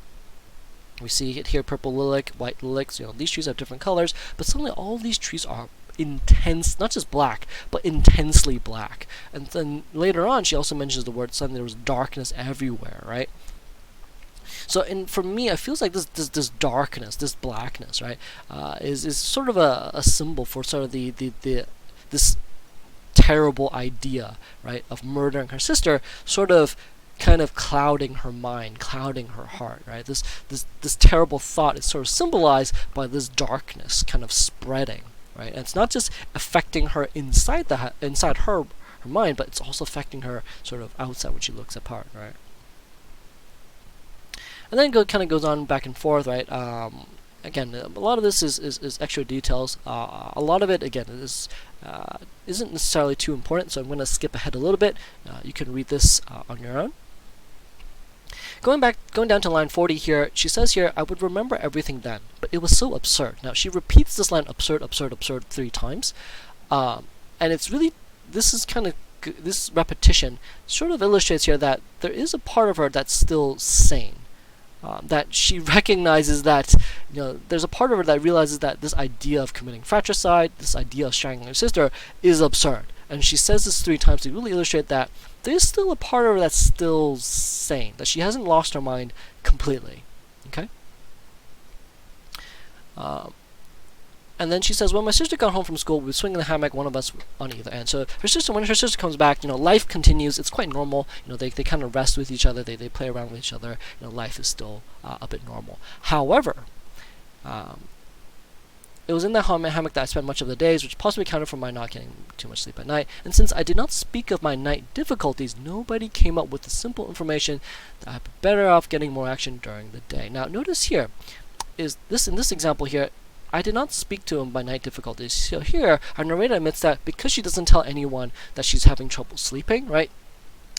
We see it here, purple lilac, white lilacs, these trees have different colors, but suddenly all these trees are intense, not just black, but intensely black. And then later on, she also mentions the word suddenly there was darkness everywhere, right? So, for me, it feels like this darkness, this blackness, right, is sort of a symbol for sort of this terrible idea, right, of murdering her sister, sort of kind of clouding her mind, clouding her heart, right? This terrible thought is sort of symbolized by this darkness kind of spreading, right? And it's not just affecting her inside her mind, but it's also affecting her sort of outside when she looks apart, right? And then kind of goes on back and forth, right? Again, a lot of this is extra details. A lot of it, again, isn't necessarily too important, so I'm going to skip ahead a little bit. You can read this on your own. Going down to line 40 here, she says here, I would remember everything then, but it was so absurd. Now, she repeats this line, absurd, absurd, absurd, 3 times. And it's really, this repetition sort of illustrates here that there is a part of her that's still sane. That she recognizes that, there's a part of her that realizes that this idea of committing fratricide, this idea of strangling her sister, is absurd. And she says this 3 times to really illustrate that there's still a part of her that's still sane, that she hasn't lost her mind completely. Okay? And then she says, when my sister got home from school, we would swing in the hammock, one of us on either end. So when her sister comes back, life continues. It's quite normal. They kind of rest with each other. They play around with each other. Life is still a bit normal. However, it was in that hammock that I spent much of the days, which possibly accounted for my not getting too much sleep at night. And since I did not speak of my night difficulties, nobody came up with the simple information that I'd be better off getting more action during the day. Now, notice here, in this example here, I did not speak to him by night difficulties. So here, our narrator admits that because she doesn't tell anyone that she's having trouble sleeping, right?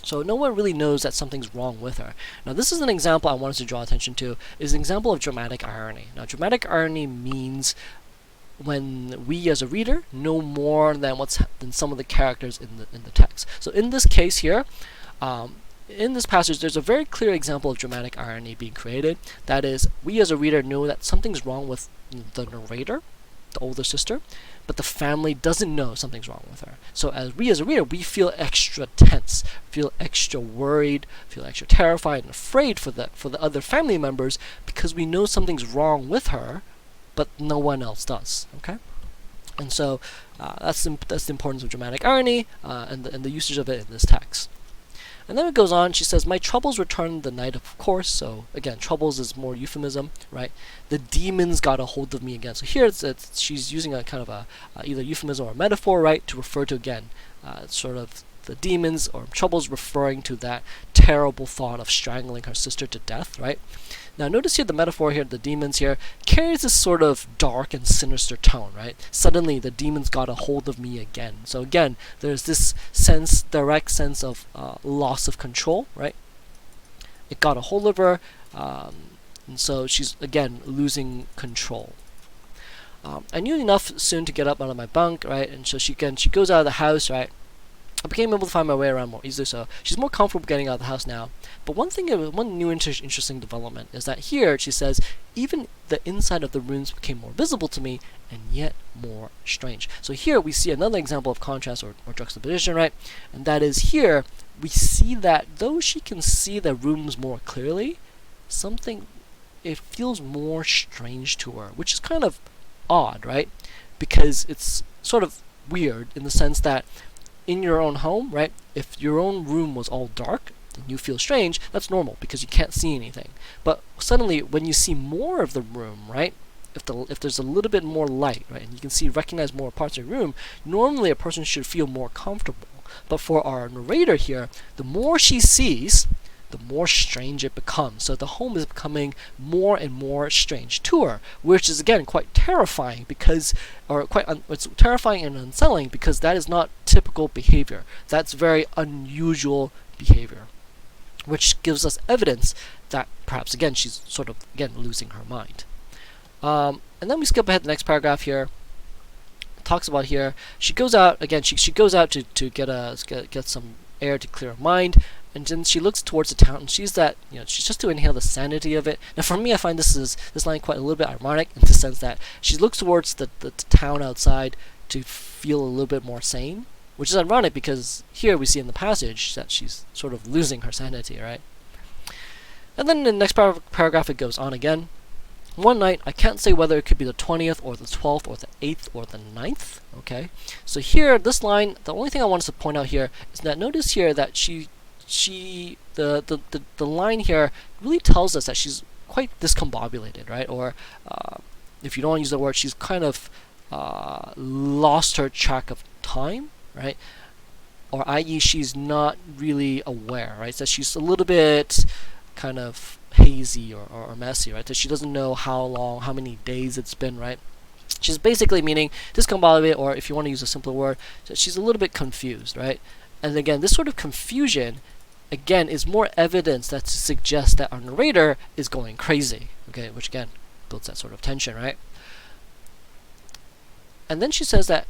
So no one really knows that something's wrong with her. Now, this is an example I wanted to draw attention to. Is an example of dramatic irony. Now, dramatic irony means when we as a reader know more than some of the characters in the text. So in this case here, in this passage, there's a very clear example of dramatic irony being created. That is, we as a reader know that something's wrong with the narrator, the older sister, but the family doesn't know something's wrong with her. So as a reader, we feel extra tense, feel extra worried, feel extra terrified and afraid for the other family members because we know something's wrong with her, but no one else does. Okay, and so that's the importance of dramatic irony and the usage of it in this text. And then it goes on, she says, my troubles returned the night, of course. So again, troubles is more euphemism, right? The demons got a hold of me again. So here she's using a kind of a either euphemism or a metaphor, right, to refer to, again, sort of the demons or troubles, referring to that terrible thought of strangling her sister to death, right? Now notice here the metaphor here, the demons here, carries this sort of dark and sinister tone, right? Suddenly the demons got a hold of me again. So again, there's this direct sense of loss of control, right? It got a hold of her, and so she's, again, losing control. I knew enough soon to get up out of my bunk, right? And so she goes out of the house, right? I became able to find my way around more easily, so she's more comfortable getting out of the house now. But one new interesting development is that here she says, even the inside of the rooms became more visible to me, and yet more strange. So here we see another example of contrast or juxtaposition, right? And that is here we see that though she can see the rooms more clearly, it feels more strange to her, which is kind of odd, right? Because it's sort of weird in the sense that in your own home, right, if your own room was all dark and you feel strange, that's normal because you can't see anything. But suddenly when you see more of the room, right, if there's a little bit more light, right, and you can recognize more parts of your room, normally a person should feel more comfortable. But for our narrator here, the more she sees, the more strange it becomes. So the home is becoming more and more strange to her, which is again quite terrifying it's terrifying and unsettling because that is not typical behavior. That's very unusual behavior, which gives us evidence that perhaps again she's sort of losing her mind. And then we skip ahead to the next paragraph here. It talks about here she goes out again. She goes out to get some air to clear her mind. And then she looks towards the town and she's just to inhale the sanity of it. Now for me, I find this line quite a little bit ironic in the sense that she looks towards the town outside to feel a little bit more sane, which is ironic because here we see in the passage that she's sort of losing her sanity, right? And then in the next paragraph it goes on again. One night, I can't say whether it could be the 20th or the 12th or the 8th or the 9th, okay? So here, this line, the only thing I wanted to point out here is that notice here that the line here really tells us that she's quite discombobulated, right? Or if you don't want to use the word, she's kind of lost her track of time, right? Or i.e. she's not really aware, right? So she's a little bit kind of hazy or messy, right? So she doesn't know how many days it's been, right? She's basically meaning discombobulated, or if you want to use a simpler word, she's a little bit confused, right? And again, this sort of confusion, again, is more evidence that suggests that our narrator is going crazy, okay, which again builds that sort of tension, right? And then she says that,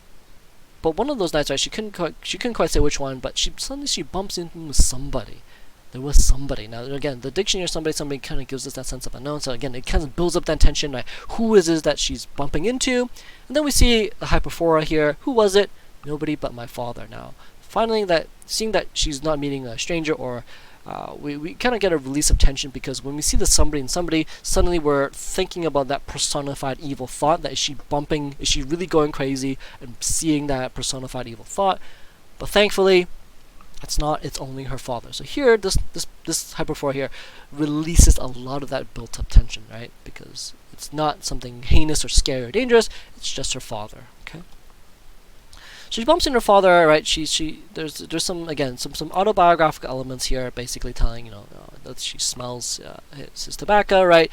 but one of those nights, right, she couldn't quite say which one, but suddenly she bumps into somebody. There was somebody. Now again, the dictionary somebody kind of gives us that sense of unknown. So again, it kind of builds up that tension, right? Who is it that she's bumping into? And then we see the hyperphora here. Who was it? Nobody but my father. Now, finally, seeing that she's not meeting a stranger, or we kind of get a release of tension because when we see the somebody and somebody, suddenly we're thinking about that personified evil thought. That is she really going crazy and seeing that personified evil thought? But thankfully, it's not. It's only her father. So here, this hyperphora here releases a lot of that built-up tension, right? Because it's not something heinous or scary or dangerous. It's just her father. Okay. So she bumps into her father, right? There's some autobiographical elements here, basically telling that she smells his tobacco, right?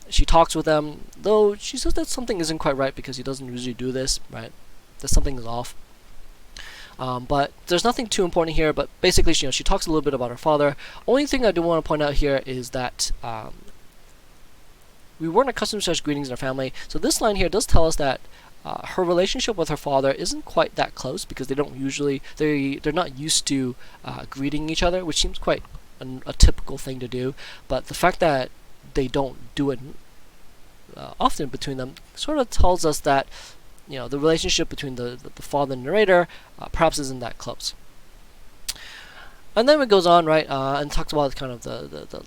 She talks with him, though she says that something isn't quite right because he doesn't usually do this, right? That something is off. But there's nothing too important here. But basically, she talks a little bit about her father. Only thing I do want to point out here is that we weren't accustomed to such greetings in our family. So this line here does tell us that her relationship with her father isn't quite that close because they're not used to greeting each other, which seems quite a typical thing to do. But the fact that they don't do it often between them sort of tells us that the relationship between the father and narrator perhaps isn't that close. And then it goes on, right, and talks about kind of the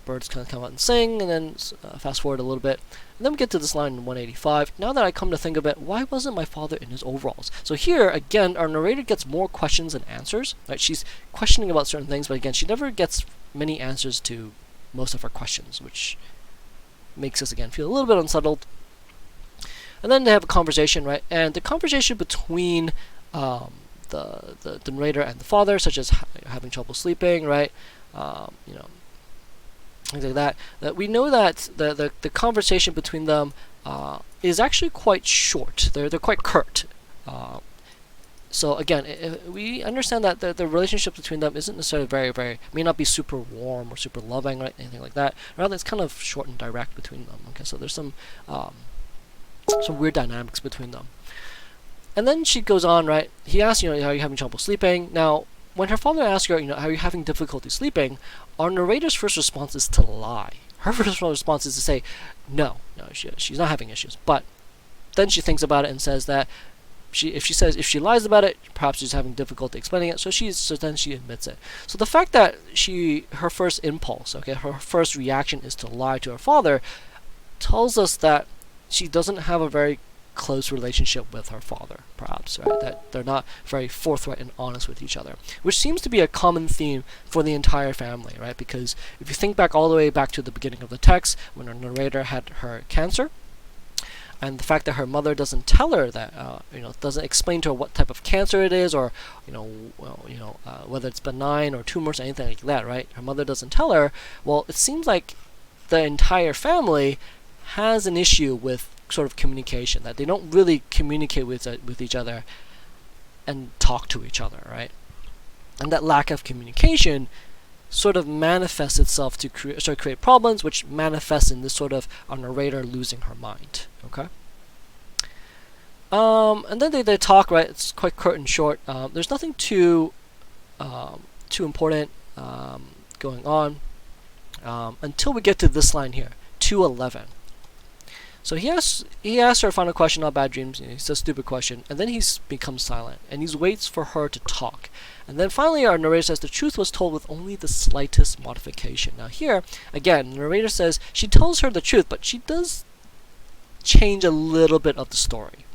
birds kind of come out and sing, and then fast forward a little bit. And then we get to this line in 185. Now that I come to think of it, why wasn't my father in his overalls? So here, again, our narrator gets more questions than answers, right? She's questioning about certain things, but again, she never gets many answers to most of her questions, which makes us, again, feel a little bit unsettled. And then they have a conversation, right? And the conversation between the narrator and the father, such as having trouble sleeping, right? Things like that. That we know that the conversation between them is actually quite short. They're quite curt. So again, we understand that the relationship between them isn't necessarily may not be super warm or super loving, right? Anything like that. Rather, it's kind of short and direct between them. Okay, so there's some weird dynamics between them. And then she goes on, right? He asks, are you having trouble sleeping? Now, when her father asks her, are you having difficulty sleeping? Our narrator's first response is to lie. Her first response is to say, no, she's not having issues. But then she thinks about it and says that if she lies about it, perhaps she's having difficulty explaining it. So then she admits it. So the fact that her first impulse, okay, her first reaction is to lie to her father, tells us that she doesn't have a very close relationship with her father, perhaps, right? That they're not very forthright and honest with each other, which seems to be a common theme for the entire family, right? Because if you think back all the way back to the beginning of the text, when our narrator had her cancer, and the fact that her mother doesn't tell her that, doesn't explain to her what type of cancer it is, or whether it's benign or tumors or anything like that, right? Her mother doesn't tell her. Well, it seems like the entire family has an issue with sort of communication, that they don't really communicate with each other and talk to each other, right? And that lack of communication sort of manifests itself to create problems, which manifests in this sort of a narrator losing her mind. Okay. And then they talk, right? It's quite curt and short. There's nothing too important going on until we get to this line here, 211. So he asks her a final question about bad dreams. He says a stupid question, and then he becomes silent, and he waits for her to talk. And then finally our narrator says the truth was told with only the slightest modification. Now here, again, the narrator says she tells her the truth, but she does change a little bit of the story.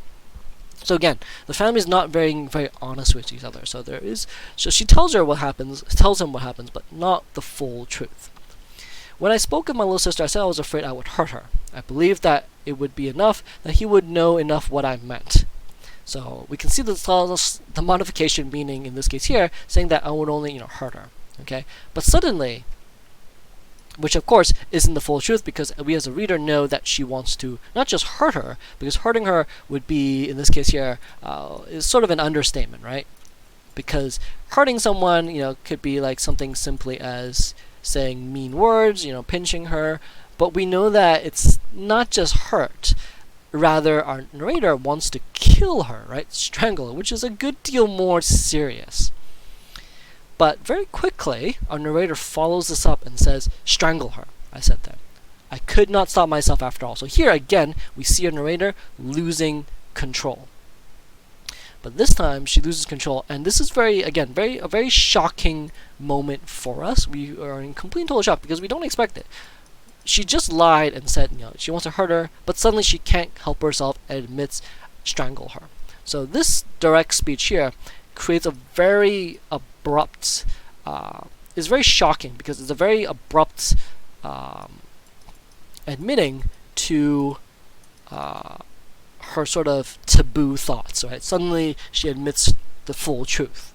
So again, the family is not very honest with each other. So she tells him what happens, but not the full truth. When I spoke of my little sister, I said I was afraid I would hurt her. I believed that it would be enough, that he would know enough what I meant. So we can see the modification meaning in this case here, saying that I would only hurt her. Okay, but suddenly, which of course isn't the full truth, because we as a reader know that she wants to not just hurt her, because hurting her would be, in this case here, is sort of an understatement, right? Because hurting someone, could be like something simply as saying mean words, pinching her, but we know that it's not just hurt. Rather, our narrator wants to kill her, right? Strangle her, which is a good deal more serious. But very quickly, our narrator follows this up and says, strangle her, I said then. I could not stop myself after all. So here again, we see a narrator losing control. But this time, she loses control, and this is a very shocking moment for us. We are in complete and total shock because we don't expect it. She just lied and said, she wants to hurt her, but suddenly she can't help herself and admits strangle her. So this direct speech here creates a very abrupt, is very shocking because it's a very abrupt admitting to her sort of taboo thoughts, right? Suddenly she admits the full truth.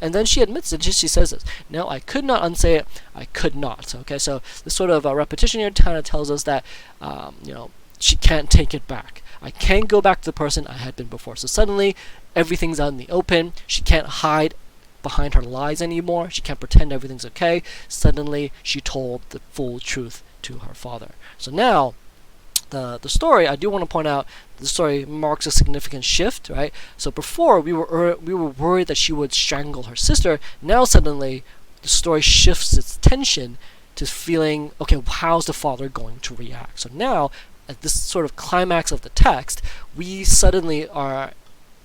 And then she admits it, she says this. No, I could not unsay it. I could not. Okay, so this sort of repetition here kind of tells us that, she can't take it back. I can't go back to the person I had been before. So suddenly, everything's out in the open. She can't hide behind her lies anymore. She can't pretend everything's okay. Suddenly, she told the full truth to her father. So now, the story, I do want to point out, the story marks a significant shift, right? So before, we were worried that she would strangle her sister. Now suddenly, the story shifts its tension to feeling, okay, how's the father going to react? So now, at this sort of climax of the text, we suddenly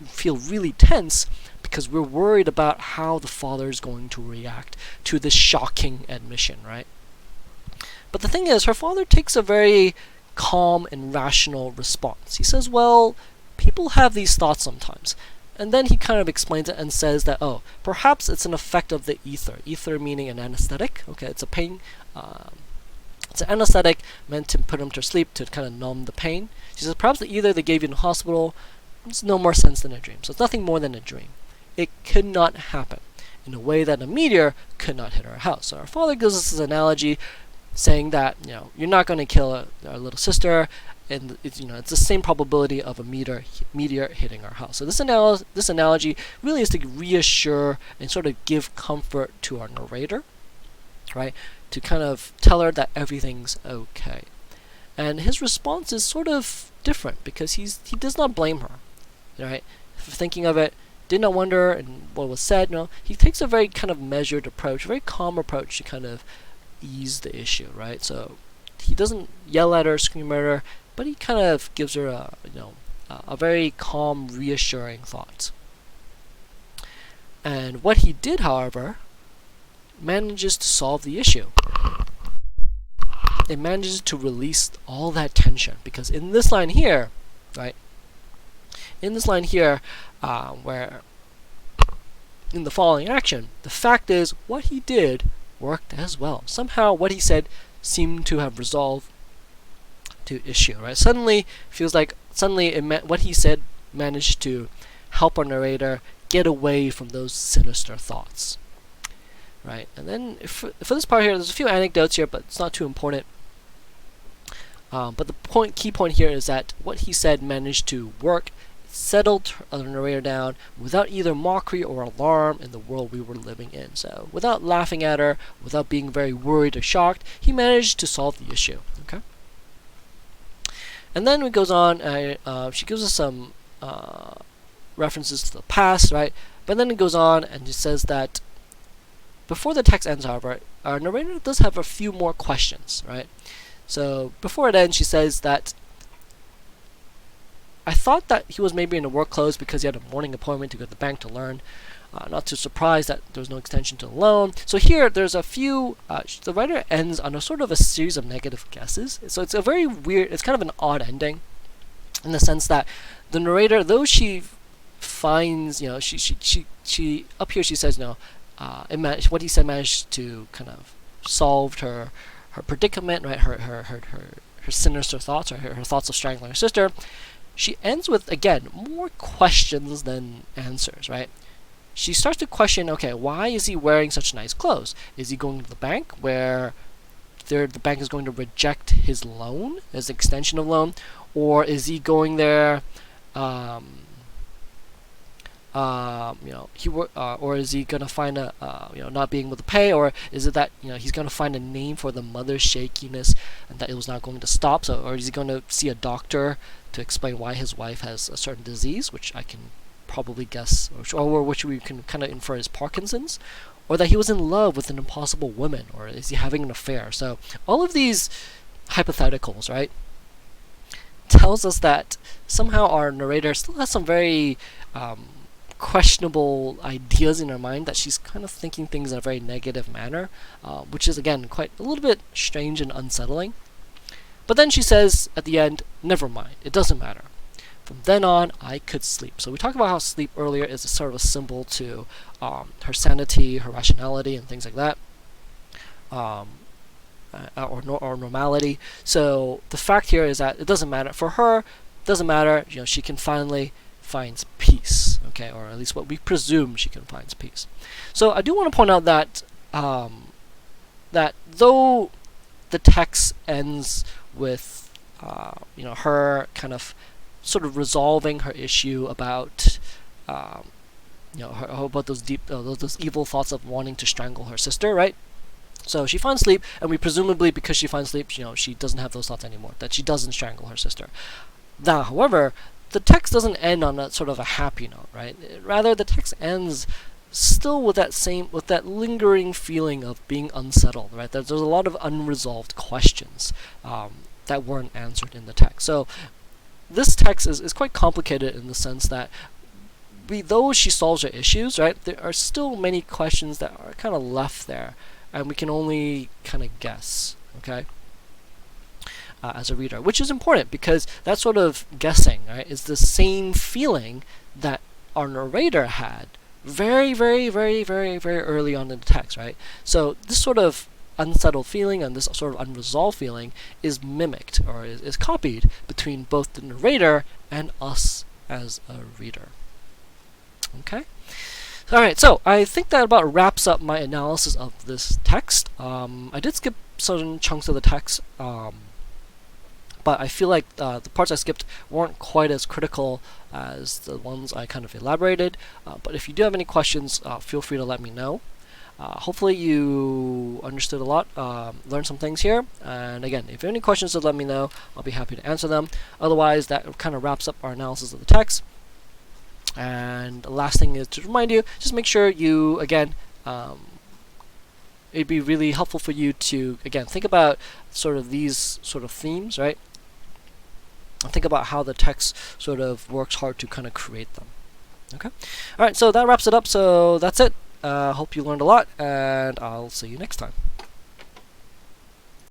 feel really tense because we're worried about how the father is going to react to this shocking admission, right? But the thing is, her father takes a very calm and rational response. He says, well, people have these thoughts sometimes. And then he kind of explains it and says that, oh, perhaps it's an effect of the ether. Ether meaning an anesthetic. Okay, it's a pain. It's an anesthetic meant to put him to sleep to kind of numb the pain. She says, perhaps the ether they gave you in the hospital, it's no more sense than a dream. So it's nothing more than a dream. It could not happen in a way that a meteor could not hit our house. So our father gives us this analogy saying that, you're not going to kill our little sister, and it's the same probability of a meteor hitting our house. So this analogy really is to reassure and sort of give comfort to our narrator, right? To kind of tell her that everything's okay. And his response is sort of different because he does not blame her, right? For thinking of it, did not wonder and what was said. He takes a very kind of measured approach, a very calm approach to kind of ease the issue, right? So he doesn't yell at her, scream at her, but he kind of gives her a very calm, reassuring thought. And what he did, however, manages to solve the issue. It manages to release all that tension, because in this line here, right? In this line here, where in the following action, the fact is what he did worked as well. Somehow what he said seemed to have resolved to issue, right? Suddenly what he said managed to help our narrator get away from those sinister thoughts, right? And then for this part here, there's a few anecdotes here, but it's not too important. But the key point here is that what he said managed to work, settled the narrator down without either mockery or alarm in the world we were living in. So without laughing at her, without being very worried or shocked, he managed to solve the issue. Okay. And then it goes on. She gives us some references to the past, right? But then it goes on and it says that before the text ends, however, our narrator does have a few more questions, right? So before it ends, she says that I thought that he was maybe in the work clothes because he had a morning appointment to go to the bank to learn. Not too surprised that there was no extension to the loan. So here, there's a few, the writer ends on a sort of a series of negative guesses. So it's a very weird, it's kind of an odd ending in the sense that the narrator, though she finds, she up here she says, what he said managed to kind of solve her predicament, right? Her sinister thoughts, or her thoughts of strangling her sister. She ends with, again, more questions than answers, right? She starts to question, okay, why is he wearing such nice clothes? Is he going to the bank where the bank is going to reject his loan, his extension of loan? Or is he going there, or is he going to find not being able to pay? Or is it that, he's going to find a name for the mother's shakiness and that it was not going to stop? So, or is he going to see a doctor to explain why his wife has a certain disease, which I can probably guess, or which we can kind of infer is Parkinson's, or that he was in love with an impossible woman, or is he having an affair? So all of these hypotheticals, right, tells us that somehow our narrator still has some very questionable ideas in her mind, that she's kind of thinking things in a very negative manner, which is again quite a little bit strange and unsettling. But then she says at the end, never mind, it doesn't matter. From then on, I could sleep. So we talked about how sleep earlier is a sort of a symbol to her sanity, her rationality, and things like that, or normality. So the fact here is that it doesn't matter. For her, it doesn't matter. She can finally find peace, okay, or at least what we presume she can find peace. So I do want to point out that that though the text ends with her kind of sort of resolving her issue about about those deep those evil thoughts of wanting to strangle her sister, right? So she finds sleep, and we presumably, because she finds sleep, she doesn't have those thoughts anymore, that she doesn't strangle her sister. Now, however, the text doesn't end on a sort of a happy note, right? Rather, the text ends still with that lingering feeling of being unsettled, right? There's a lot of unresolved questions that weren't answered in the text. So this text is quite complicated in the sense that though she solves her issues, right, there are still many questions that are kind of left there, and we can only kind of guess, okay, as a reader, which is important because that sort of guessing, right, is the same feeling that our narrator had very, very, very, very, very early on in the text, right? So this sort of unsettled feeling and this sort of unresolved feeling is mimicked or is copied between both the narrator and us as a reader. Okay? Alright, so I think that about wraps up my analysis of this text. I did skip certain chunks of the text, but I feel like the parts I skipped weren't quite as critical as the ones I kind of elaborated. But if you do have any questions, feel free to let me know. Hopefully you understood a lot, learned some things here, and again, if you have any questions, just let me know. I'll be happy to answer them. Otherwise, that kind of wraps up our analysis of the text. And the last thing is to remind you, just make sure you, again, it'd be really helpful for you to, again, think about sort of these sort of themes, right? And think about how the text sort of works hard to kind of create them. Okay? Alright, so that wraps it up. So that's it. Hope you learned a lot, and I'll see you next time.